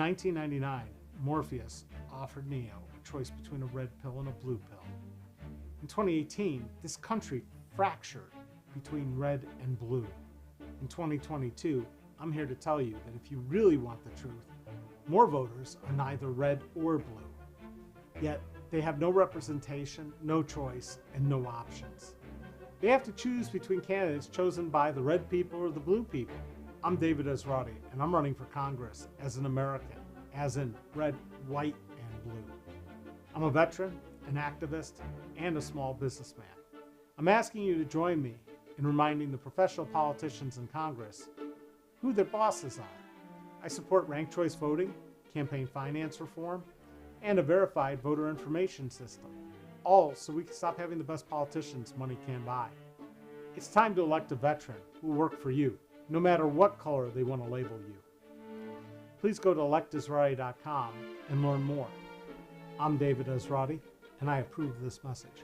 1999, Morpheus offered Neo a choice between a red pill and a blue pill. In 2018, this country fractured between red and blue. In 2022, I'm here to tell you that if you really want the truth, more voters are neither red or blue. Yet, they have no representation, no choice, and no options. They have to choose between candidates chosen by the red people or the blue people. I'm David Esrati, and I'm running for Congress as an American, as in red, white, and blue. I'm a veteran, an activist, and a small businessman. I'm asking you to join me in reminding the professional politicians in Congress who their bosses are. I support ranked choice voting, campaign finance reform, and a verified voter information system, all so we can stop having the best politicians money can buy. It's time to elect a veteran who will work for you, no matter what color they want to label you. Please go to electesrati.com and learn more. I'm David Esrati, and I approve this message.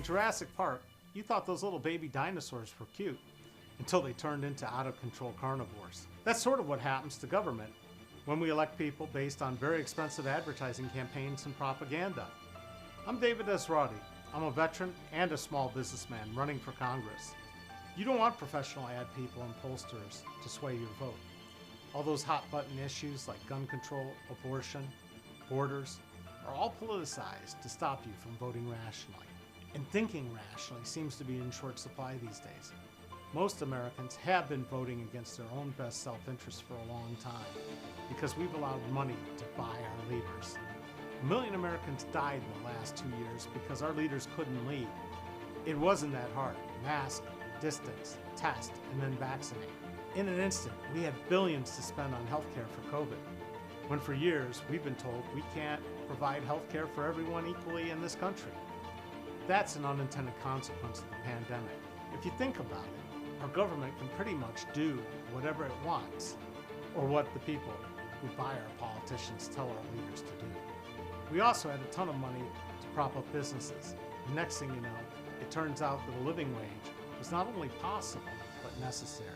Jurassic Park, you thought those little baby dinosaurs were cute until they turned into out-of-control carnivores. That's sort of what happens to government when we elect people based on very expensive advertising campaigns and propaganda. I'm David Esrati. I'm a veteran and a small businessman running for Congress. You don't want professional ad people and pollsters to sway your vote. All those hot-button issues like gun control, abortion, borders are all politicized to stop you from voting rationally. And thinking rationally seems to be in short supply these days. Most Americans have been voting against their own best self-interest for a long time because we've allowed money to buy our leaders. 1 million Americans died in the last 2 years because our leaders couldn't lead. It wasn't that hard. Mask, distance, test, and then vaccinate. In an instant, we had billions to spend on healthcare for COVID, when for years we've been told we can't provide healthcare for everyone equally in this country. That's an unintended consequence of the pandemic. If you think about it, our government can pretty much do whatever it wants, or what the people who buy our politicians tell our leaders to do. We also had a ton of money to prop up businesses. The next thing you know, it turns out that a living wage was not only possible, but necessary.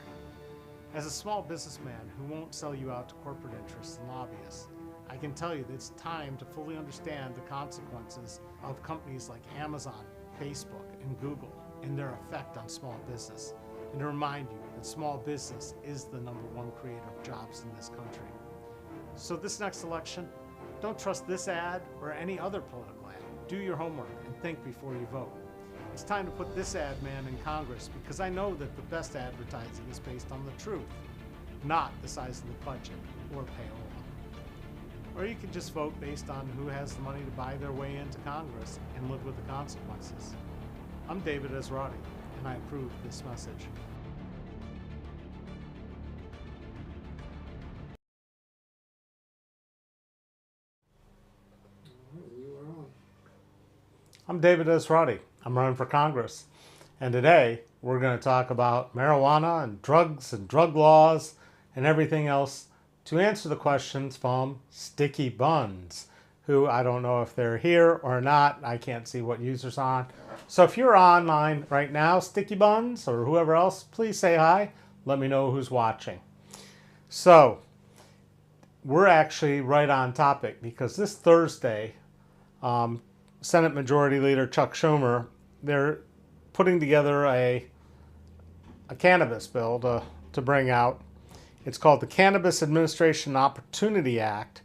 As a small businessman who won't sell you out to corporate interests and lobbyists, I can tell you that it's time to fully understand the consequences of companies like Amazon, Facebook, and Google and their effect on small business, and to remind you that small business is the #1 creator of jobs in this country. So this next election, don't trust this ad or any other political ad. Do your homework and think before you vote. It's time to put this ad man in Congress because I know that the best advertising is based on the truth, not the size of the budget or payola. Or you can just vote based on who has the money to buy their way into Congress and live with the consequences. I'm David Esrati, and I approve this message. I'm David Esrati. I'm running for Congress. And today, we're going to talk about marijuana and drug laws and everything else to answer the questions from Sticky Buns, who I don't know if they're here or not. I can't see what user's on. So if you're online right now, Sticky Buns or whoever else, please say hi. Let me know who's watching. So we're actually right on topic because this Thursday, Senate Majority Leader Chuck Schumer, they're putting together a cannabis bill to bring out. It's called the Cannabis Administration Opportunity Act,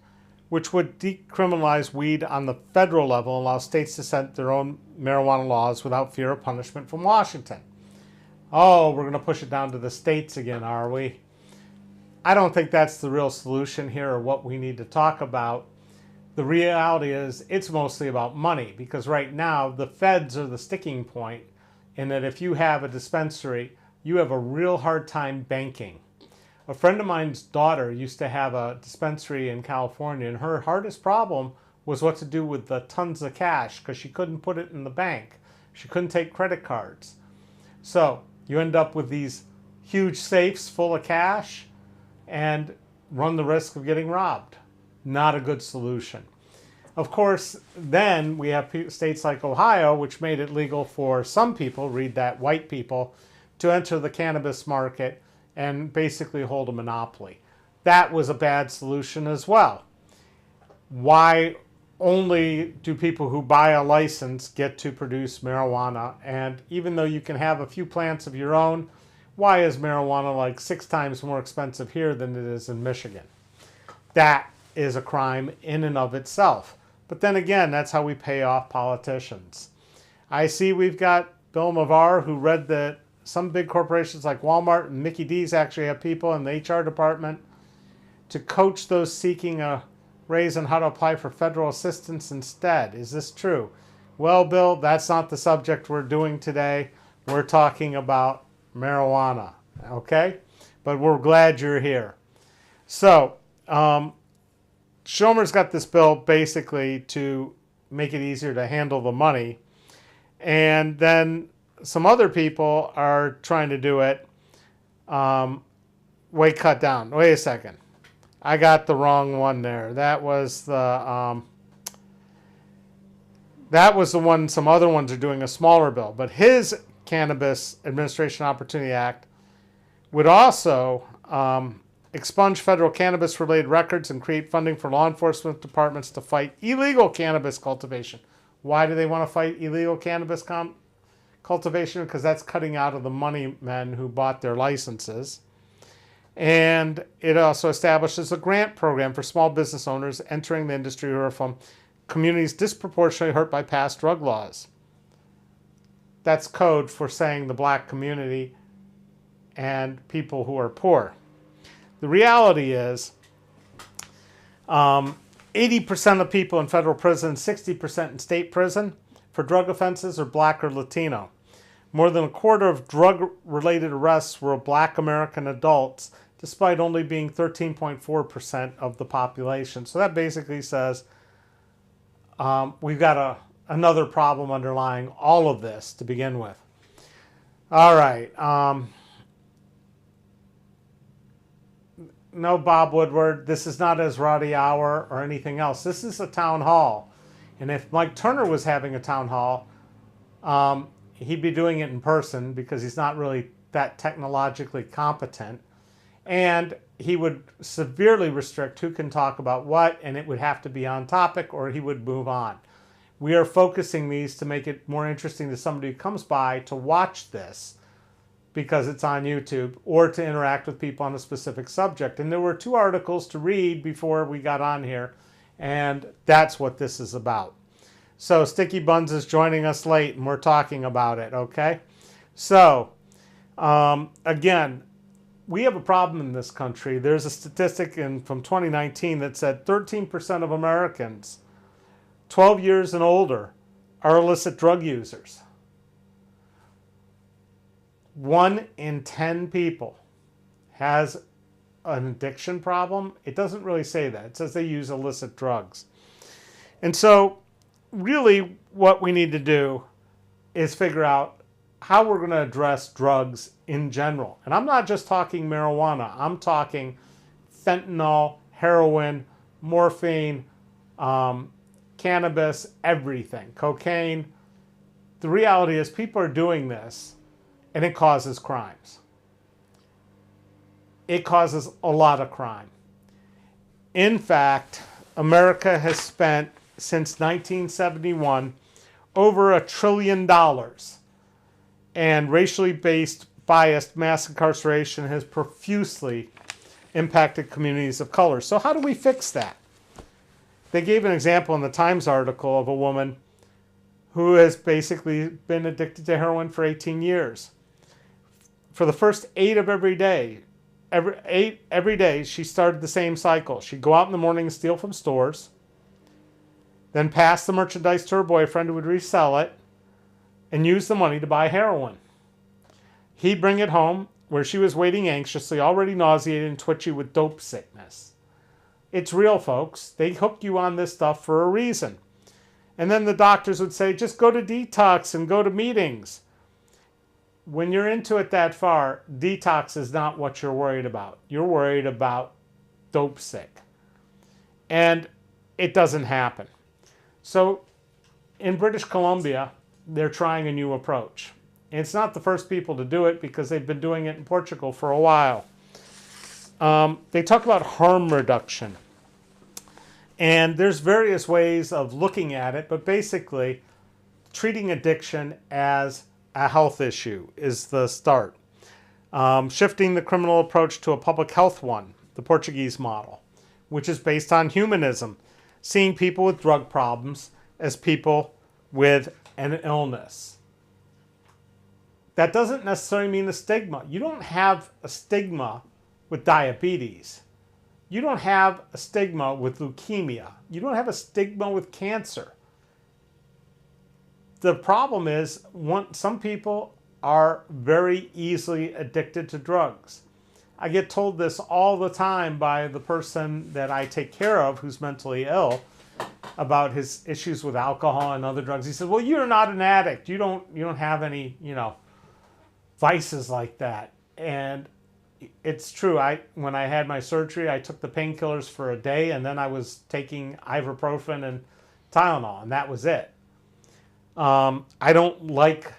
which would decriminalize weed on the federal level and allow states to set their own marijuana laws without fear of punishment from Washington. Oh, we're going to push it down to the states again, are we? I don't think that's the real solution here or what we need to talk about. The reality is it's mostly about money because right now the feds are the sticking point in that if you have a dispensary, you have a real hard time banking. A friend of mine's daughter used to have a dispensary in California, and her hardest problem was what to do with the tons of cash because she couldn't put it in the bank. She couldn't take credit cards. So you end up with these huge safes full of cash and run the risk of getting robbed. Not a good solution. Of course, then we have states like Ohio, which made it legal for some people, read that, white people, to enter the cannabis market and basically hold a monopoly. That was a bad solution as well. Why only do people who buy a license get to produce marijuana? And even though you can have a few plants of your own, why is marijuana like 6 times more expensive here than it is in Michigan? That is a crime in and of itself. But then again, that's how we pay off politicians. I see we've got Bill Mavar, who read that some big corporations like Walmart and Mickey D's actually have people in the HR department to coach those seeking a raise on how to apply for federal assistance instead. Is this true? Well, Bill, that's not the subject we're doing today. We're talking about marijuana, okay? But we're glad you're here. So, Schumer's got this bill basically to make it easier to handle the money. And then some other people are trying to do it way cut down. Wait a second. I got the wrong one there. That was the one. Some other ones are doing a smaller bill. But his Cannabis Administration Opportunity Act would also expunge federal cannabis-related records and create funding for law enforcement departments to fight illegal cannabis cultivation. Why do they want to fight illegal cannabis cultivation? Because that's cutting out of the money men who bought their licenses. And it also establishes a grant program for small business owners entering the industry who are from communities disproportionately hurt by past drug laws. That's code for saying the black community and people who are poor. The reality is 80% of people in federal prison, 60% in state prison for drug offenses are black or Latino. More than a quarter of drug-related arrests were black American adults, despite only being 13.4% of the population. So that basically says we've got another problem underlying all of this to begin with. All right. No, Bob Woodward, this is not Esrati Hour or anything else. This is a town hall. And if Mike Turner was having a town hall, he'd be doing it in person because he's not really that technologically competent. And he would severely restrict who can talk about what, and it would have to be on topic or he would move on. We are focusing these to make it more interesting to somebody who comes by to watch this because it's on YouTube, or to interact with people on a specific subject. And there were 2 articles to read before we got on here, and that's what this is about. So Sticky Buns is joining us late, and we're talking about it, okay? So, again, we have a problem in this country. There's a statistic from 2019 that said 13% of Americans 12 years and older are illicit drug users. 1 in 10 people has an addiction problem. It doesn't really say that. It says they use illicit drugs. And so really what we need to do is figure out how we're going to address drugs in general. And I'm not just talking marijuana. I'm talking fentanyl, heroin, morphine, cannabis, everything, cocaine. The reality is people are doing this, and it causes crimes. It causes a lot of crime. In fact, America has spent, since 1971, over $1 trillion. And racially based, biased mass incarceration has profusely impacted communities of color. So how do we fix that? They gave an example in the Times article of a woman who has basically been addicted to heroin for 18 years. For the first 8 of every day, every day she started the same cycle. She'd go out in the morning and steal from stores, then pass the merchandise to her boyfriend who would resell it, and use the money to buy heroin. He'd bring it home where she was waiting anxiously, already nauseated and twitchy with dope sickness. It's real, folks. They hook you on this stuff for a reason. And then the doctors would say, just go to detox and go to meetings. When you're into it that far, detox is not what you're worried about. You're worried about dope sick. And it doesn't happen. So in British Columbia, they're trying a new approach. And it's not the first people to do it because they've been doing it in Portugal for a while. They talk about harm reduction. And there's various ways of looking at it, but basically treating addiction as a health issue is the start. Shifting the criminal approach to a public health one, the Portuguese model, which is based on humanism, seeing people with drug problems as people with an illness. That doesn't necessarily mean a stigma. You don't have a stigma with diabetes. You don't have a stigma with leukemia. You don't have a stigma with cancer. The problem is some people are very easily addicted to drugs. I get told this all the time by the person that I take care of who's mentally ill about his issues with alcohol and other drugs. He says, well, you're not an addict. You don't have any, vices like that. And it's true. When I had my surgery, I took the painkillers for a day, and then I was taking ibuprofen and Tylenol, and that was it. I don't like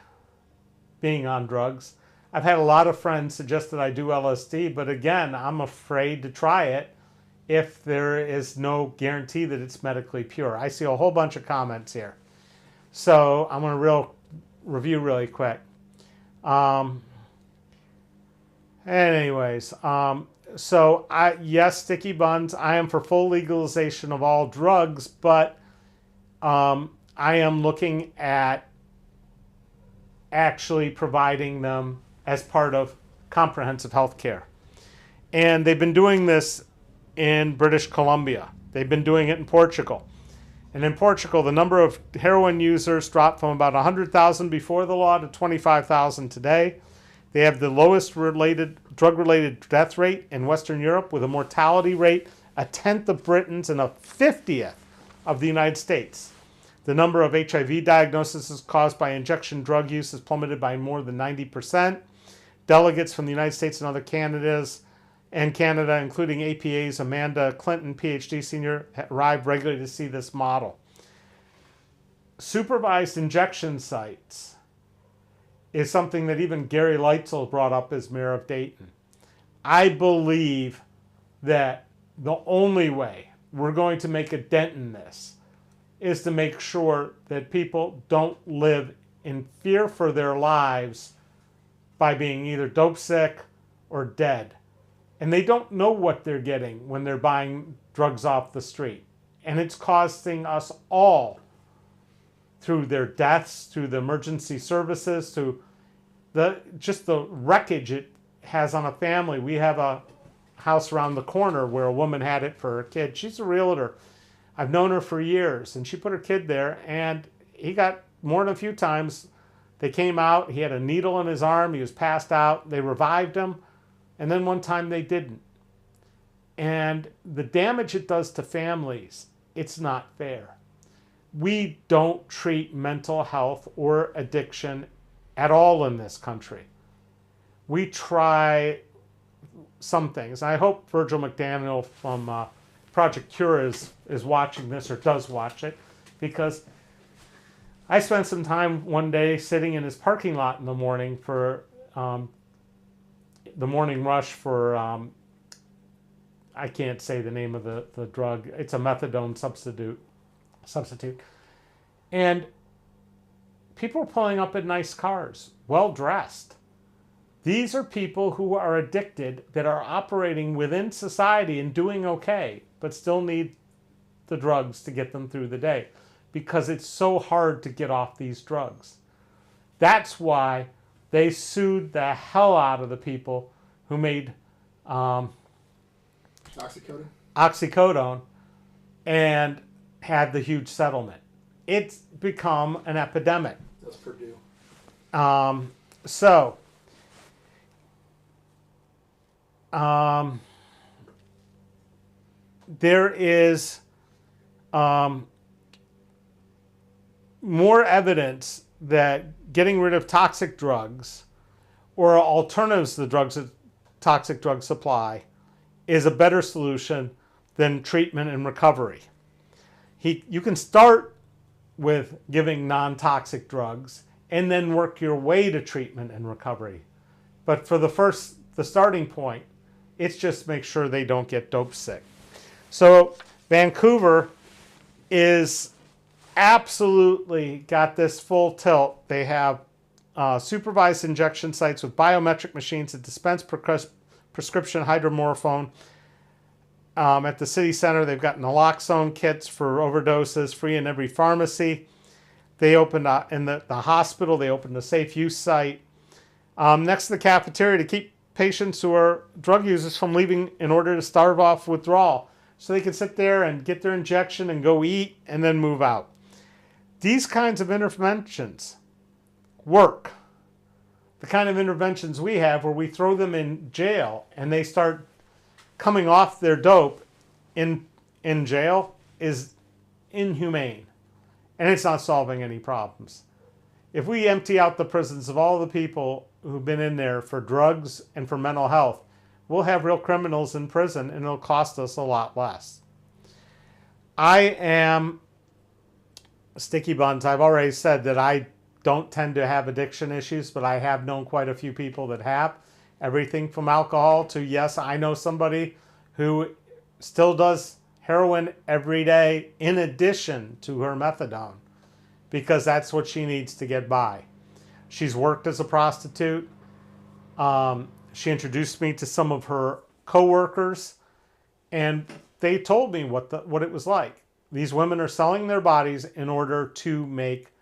being on drugs. I've had a lot of friends suggest that I do LSD, but again, I'm afraid to try it if there is no guarantee that it's medically pure. I see a whole bunch of comments here. So I'm going to review really quick. Yes, Sticky Buns, I am for full legalization of all drugs, but I am looking at actually providing them as part of comprehensive health care. And they've been doing this in British Columbia. They've been doing it in Portugal. And in Portugal, the number of heroin users dropped from about 100,000 before the law to 25,000 today. They have the lowest drug-related death rate in Western Europe, with a mortality rate a tenth of Britain's and a 50th of the United States. The number of HIV diagnoses caused by injection drug use has plummeted by more than 90%. Delegates from the United States and other Canada, including APA's Amanda Clinton, PhD senior, arrive regularly to see this model. Supervised injection sites is something that even Gary Leitzel brought up as mayor of Dayton. I believe that the only way we're going to make a dent in this is to make sure that people don't live in fear for their lives by being either dope sick or dead. And they don't know what they're getting when they're buying drugs off the street. And it's costing us all, through their deaths, through the emergency services, to just the wreckage it has on a family. We have a house around the corner where a woman had it for her kid. She's a realtor. I've known her for years, and she put her kid there, and he got more than a few times. They came out, he had a needle in his arm, he was passed out, they revived him, and then one time they didn't. And the damage it does to families, it's not fair. We don't treat mental health or addiction at all in this country. We try some things. I hope Virgil McDaniel from Project Cure is watching this, or does watch it, because I spent some time one day sitting in his parking lot in the morning for the morning rush for, I can't say the name of the drug. It's a methadone substitute. And people are pulling up in nice cars, well-dressed. These are people who are addicted, that are operating within society and doing okay, but still need the drugs to get them through the day, because it's so hard to get off these drugs. That's why they sued the hell out of the people who made oxycodone and had the huge settlement. It's become an epidemic. That's Purdue. there is more evidence that getting rid of toxic drugs or alternatives to the toxic drug supply is a better solution than treatment and recovery. You can start with giving non-toxic drugs and then work your way to treatment and recovery. But for the starting point, it's just make sure they don't get dope sick. So Vancouver is absolutely got this full tilt. They have supervised injection sites with biometric machines that dispense prescription hydromorphone. At the city center, they've got naloxone kits for overdoses free in every pharmacy. They opened in the hospital, they opened a safe use site next to the cafeteria to keep patients who are drug users from leaving in order to stave off withdrawal. So they can sit there and get their injection and go eat and then move out. These kinds of interventions work. The kind of interventions we have where we throw them in jail and they start coming off their dope in jail is inhumane. And it's not solving any problems. If we empty out the prisons of all the people who've been in there for drugs and for mental health, we'll have real criminals in prison and it'll cost us a lot less. I am Sticky Buns. I've already said that I don't tend to have addiction issues, but I have known quite a few people that have. Everything from alcohol to, yes, I know somebody who still does heroin every day in addition to her methadone because that's what she needs to get by. She's worked as a prostitute. She introduced me to some of her co-workers and they told me what it was like. These women are selling their bodies in order to make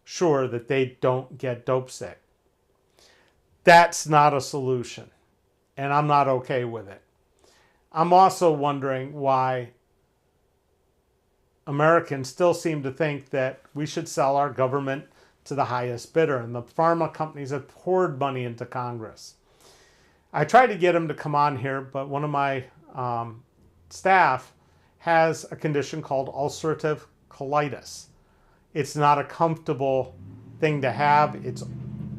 sure that they don't get dope sick. That's not a solution, and I'm not okay with it. I'm also wondering why Americans still seem to think that we should sell our government to the highest bidder, and the pharma companies have poured money into Congress. I tried to get him to come on here, but one of my staff has a condition called ulcerative colitis. It's not a comfortable thing to have. It's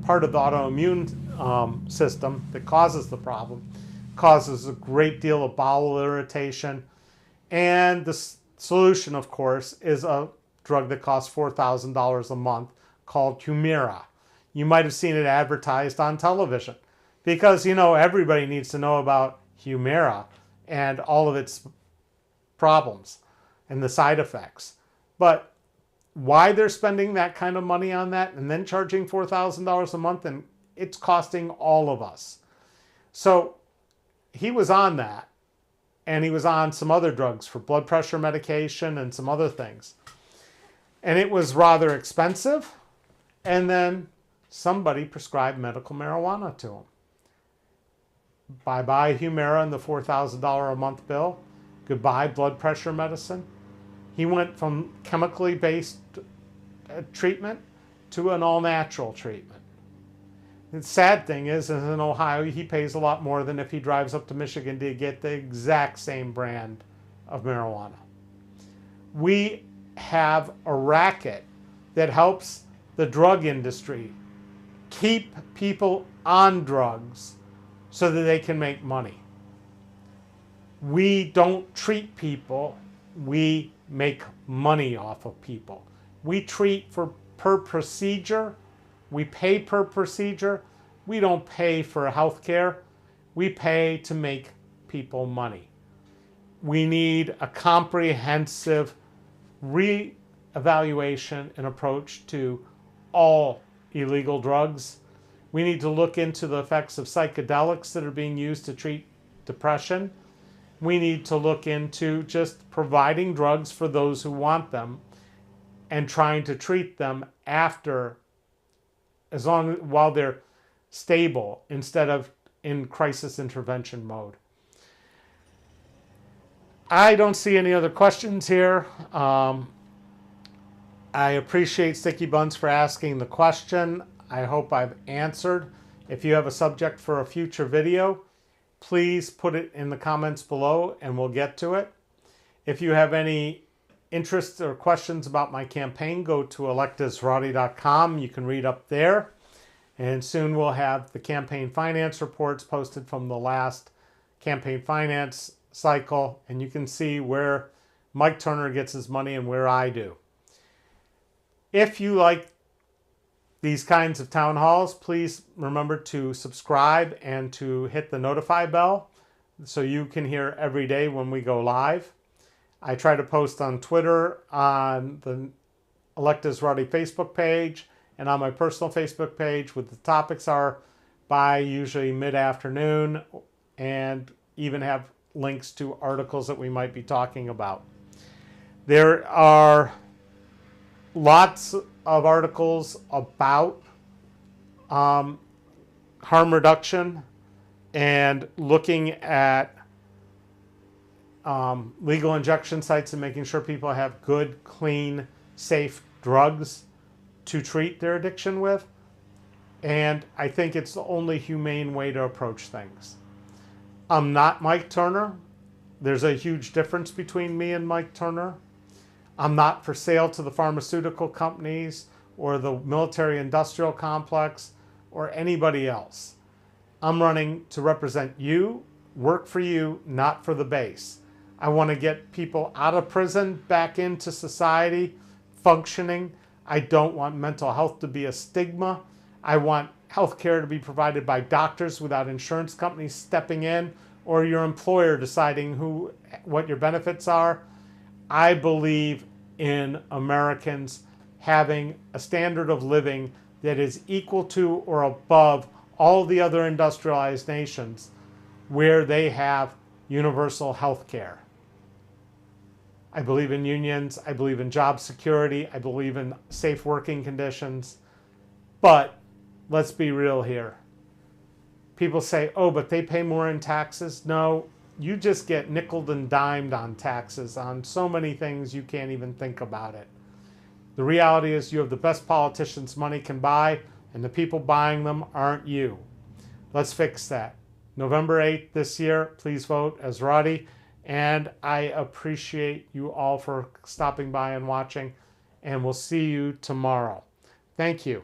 part of the autoimmune system that causes the problem, causes a great deal of bowel irritation. And the solution, of course, is a drug that costs $4,000 a month called Humira. You might have seen it advertised on television because, you know, everybody needs to know about Humira and all of its problems and the side effects. But why they're spending that kind of money on that and then charging $4,000 a month, and it's costing all of us. So he was on that, and he was on some other drugs for blood pressure medication and some other things. And it was rather expensive, and then somebody prescribed medical marijuana to him. Bye-bye Humira and the $4,000 a month bill. Goodbye blood pressure medicine. He went from chemically based treatment to an all-natural treatment. The sad thing is in Ohio, he pays a lot more than if he drives up to Michigan to get the exact same brand of marijuana. We have a racket that helps the drug industry keep people on drugs so that they can make money. We don't treat people, we make money off of people. We treat per procedure, we pay per procedure. We don't pay for health care, we pay to make people money. We need a comprehensive re-evaluation and approach to all illegal drugs. We need to look into the effects of psychedelics that are being used to treat depression. We need to look into just providing drugs for those who want them and trying to treat them while they're stable instead of in crisis intervention mode. I don't see any other questions here. I appreciate Sticky Buns for asking the question. I hope I've answered. If you have a subject for a future video, please put it in the comments below and we'll get to it. If you have any interests or questions about my campaign, go to electesrati.com. You can read up there. And soon we'll have the campaign finance reports posted from the last campaign finance cycle. And you can see where Mike Turner gets his money and where I do. If you like these kinds of town halls, please remember to subscribe and to hit the notify bell so you can hear every day when we go live. I try to post on Twitter, on the Elect Esrati Facebook page, and on my personal Facebook page with the topics are by usually mid-afternoon, and even have links to articles that we might be talking about. There are lots of articles about harm reduction and looking at legal injection sites and making sure people have good, clean, safe drugs to treat their addiction with. And I think it's the only humane way to approach things. I'm not Mike Turner. There's a huge difference between me and Mike Turner. I'm not for sale to the pharmaceutical companies or the military industrial complex or anybody else. I'm running to represent you, work for you, not for the base. I want to get people out of prison, back into society, functioning. I don't want mental health to be a stigma. I want healthcare to be provided by doctors without insurance companies stepping in or your employer deciding what your benefits are. I believe in Americans having a standard of living that is equal to or above all the other industrialized nations where they have universal health care. I believe in unions. I believe in job security. I believe in safe working conditions. But let's be real here. People say, oh, but they pay more in taxes. No, you just get nickeled and dimed on taxes on so many things you can't even think about it. The reality is you have the best politicians money can buy, and the people buying them aren't you. Let's fix that. November 8th this year, please vote Esrati. And I appreciate you all for stopping by and watching. And we'll see you tomorrow. Thank you.